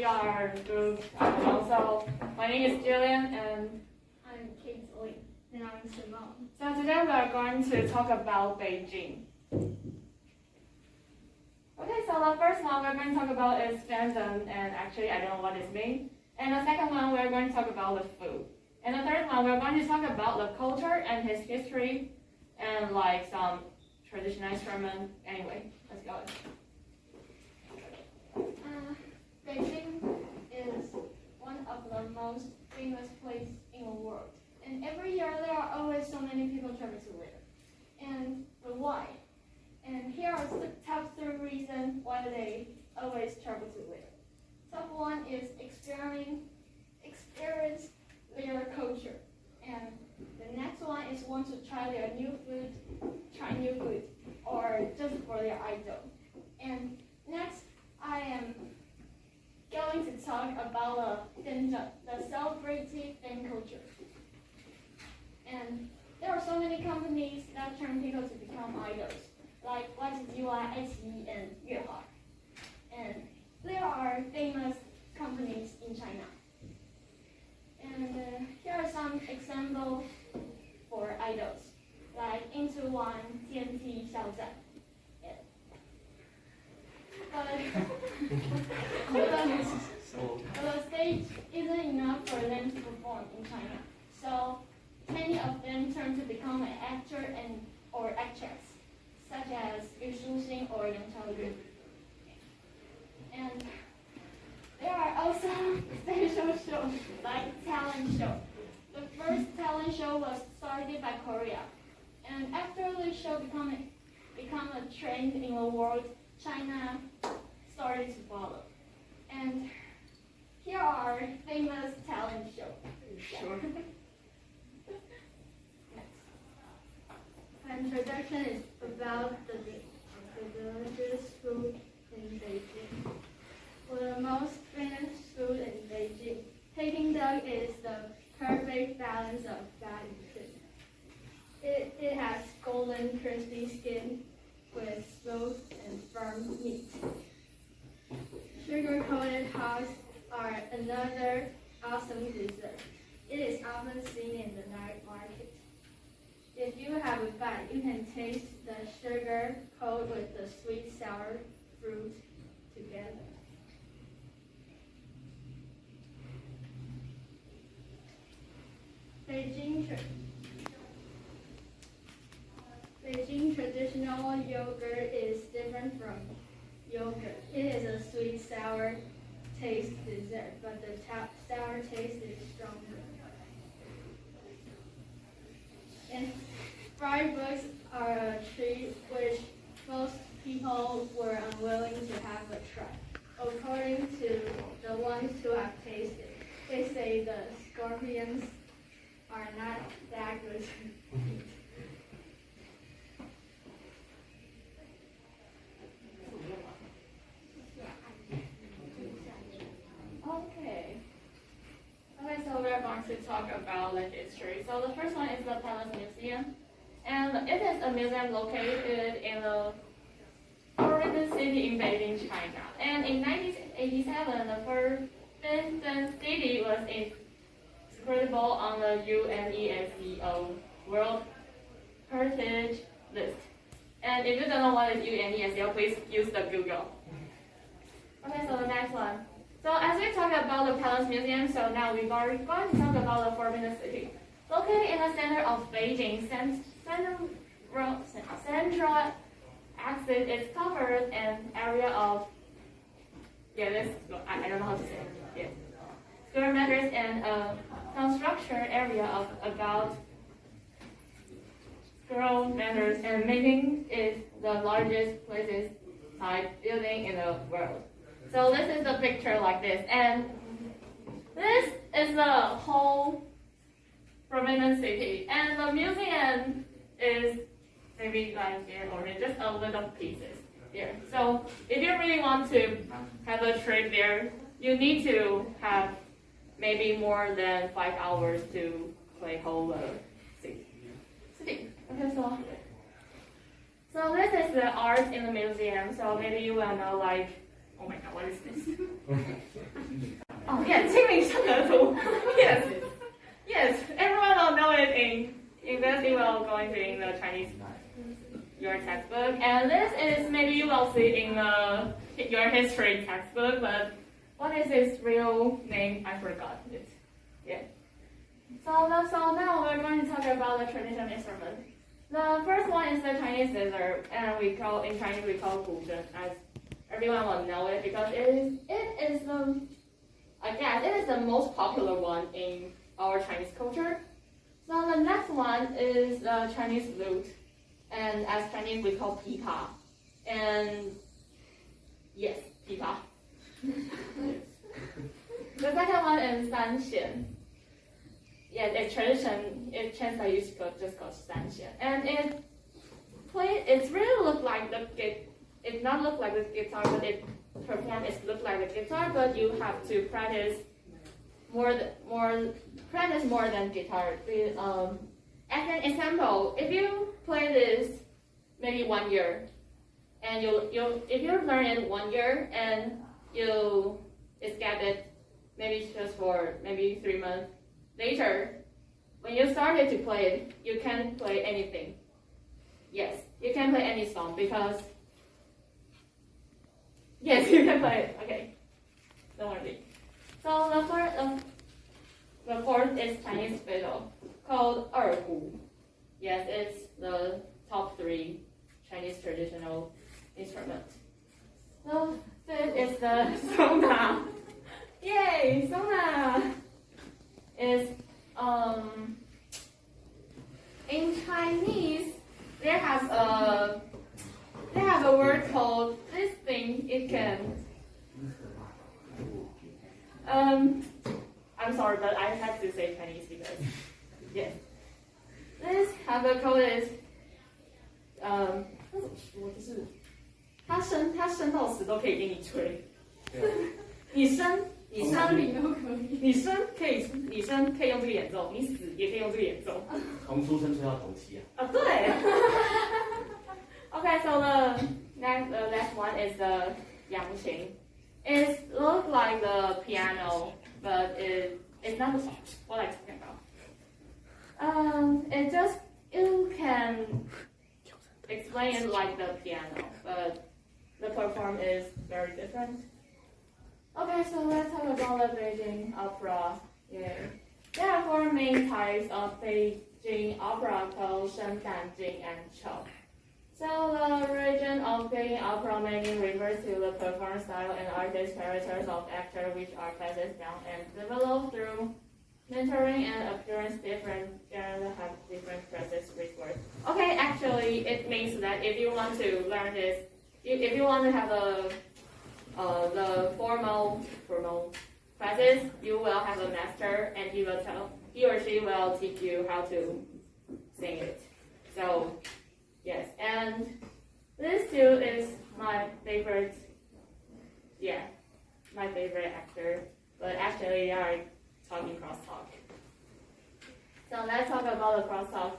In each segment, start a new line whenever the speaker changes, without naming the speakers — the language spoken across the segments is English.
are group. So my name is Jillian and
I'm Kingsley. And I'm Simone.
So today we are going to talk about Beijing. Okay, so the first one we're going to talk about is fandom, and actually I don't know what it means. And the second one we're going to talk about the food. And the third one we're going to talk about the culture and his history and like some traditional instrument. Anyway, let's go.
Beijing is one of the most famous places in the world. And every year there are always so many people travel to there. But why? And here are the top 3 reasons why they always travel to there. Top 1 is experience their culture. And the next one is want to try their new food, or just for their idol. And next, I am going to talk about the celebrity fan culture. And there are so many companies that turn people to become idols, like YGY, and Yuehua. And there are famous companies in China. And here are some examples for idols, like Into One, TNT, Xiaozhan. But the stage isn't enough for them to perform in China. So many of them turn to become an actor or actress, such as Yu Shuxing or Yang Chaoyu. And there are also special shows like talent show. The first talent show was started by Korea, and after the show become a trend in the world, China started to follow. And here are famous talent shows.
Sure.
Introduction is about the delicious food in Beijing. For the most famous food in Beijing, Peking duck is the perfect balance of fat and sweet. It has golden, crispy skin with smooth and firm meat. Sugar-coated hogs are another awesome dessert. It is often seen in the night market. If you have a bite, you can taste the sugar coated with the sweet sour fruit together. Beijing traditional yogurt is different from yogurt. It is a sweet sour taste dessert, but the sour taste is stronger. And fried books are a treat which most people were unwilling to have a try. According to the ones who have tasted, they say the scorpions are not that good to eat.
Okay, so we're going to talk about the history. So the first one is the Palace Museum. And it is a museum located in the Forbidden City in Beijing, China. And in 1987, the Forbidden City was inscribable on the UNESCO World Heritage List. And if you don't know what is UNESCO, please use the Google. Okay, so the next one. So as we talk about the Palace Museum, so now we're going to talk about the Forbidden City. Located in the center of Beijing, central axis is covered an area of, I don't know how to say it. Yes. Square meters and a construction area of about square meters, and making it the largest places type building in the world. So this is the picture like this, and this is the whole Forbidden City, and the museum is maybe like here or just a little pieces here. So if you really want to have a trip there, you need to have maybe more than 5 hours to play whole city. Okay, so this is the art in the museum. So maybe you will know like, oh my god, what is this? Yeah, 清明上河图. Yes, yes. Everyone will know it in university while going to in the Chinese your textbook. And this is maybe you will see in your history textbook, but what is its real name? I forgot it. Yeah. So now we're going to talk about the traditional instrument. The first one is the Chinese scissor, and in Chinese we call 古筝, as everyone will know it because it is the most popular one in our Chinese culture. So the next one is the Chinese lute, and as Chinese we call 琵琶, and yes, 琵琶. The second one is 三弦. Yeah, it's tradition. It translates just called 三弦, and it really look like it not look like the guitar, but it look like the guitar, but you have to practice more than guitar. As an example, if you play this maybe 1 year, and if you learn it 1 year and you escape it maybe just for maybe 3 months later, when you started to play it, you can't play anything. Yes, you can play any song because yes, you can play it. Okay, don't worry. So the fourth is Chinese fiddle called 二胡. Yes, it's the top 3 Chinese traditional instrument. The fifth is the sona. Yay, sona is in Chinese they have a word called this thing. It can I'm sorry, but I have to say Chinese because yes. This have a code is 就是它升到10都可以给你吹，你升可以用这个演奏，你死也可以用这个演奏。
从出生吹到头七啊。
对。Okay, so the last one is the 扬琴. It looks like the piano, but it's not what I'm talking about. You can explain it like the piano, but the perform is very different. Okay, so let's talk about the Beijing opera. Yeah. There are 4 main types of Beijing opera called 生旦净 and 丑. So the origin of Beijing opera mainly refers to the performance style and artistic characters of actors, which are passed down and developed through mentoring and appearance. Different genres have different practice rewards. Okay, actually, it means that if you want to learn this, if you want to have the formal practice, you will have a master, and he or she will teach you how to sing it. So yes, and this too is my favorite. Yeah, my favorite actor. But actually, they are talking crosstalk. So let's talk about the crosstalk.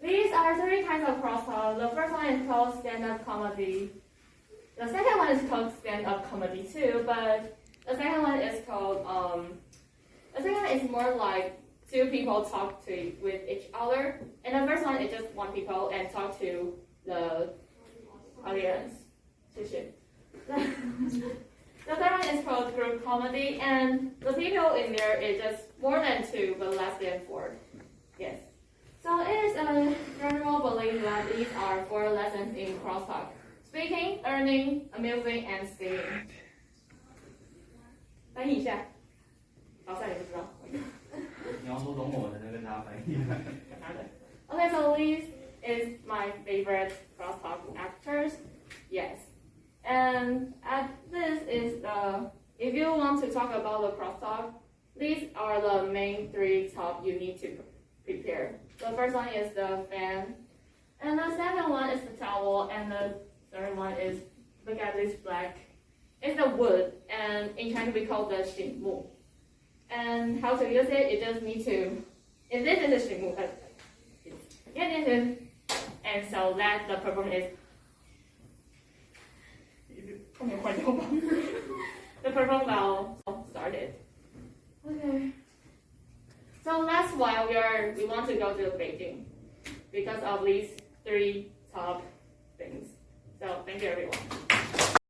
These are 3 kinds of crosstalk. The first one is called stand-up comedy. The second one is called stand-up comedy too, but the second one is called the second one is more like 2 people talk with each other, and the first one is just 1 people and talk to the audience. The third one is called group comedy, and the people in there is just more than 2 but less than 4. Yes. So it is a general belief that these are 4 lessons in crosstalk: speaking, learning, amusing, and singing. 翻译一下，好像你不知道。
你要说懂我才能跟大家翻译。
Okay, so Lee is my favorite crosstalk actors. Yes, and this is if you want to talk about the crosstalk, these are the main 3 top you need to prepare. The first one is the fan, and the second one is the towel, and the third one is, look at this black. It's the wood, and in Chinese we call the 醒木. And how to use it? You just need to, if this is a 醒木, and so that the performance is, the performance will start it. Okay. So that's why we want to go to Beijing because of these three top things. So thank you everyone.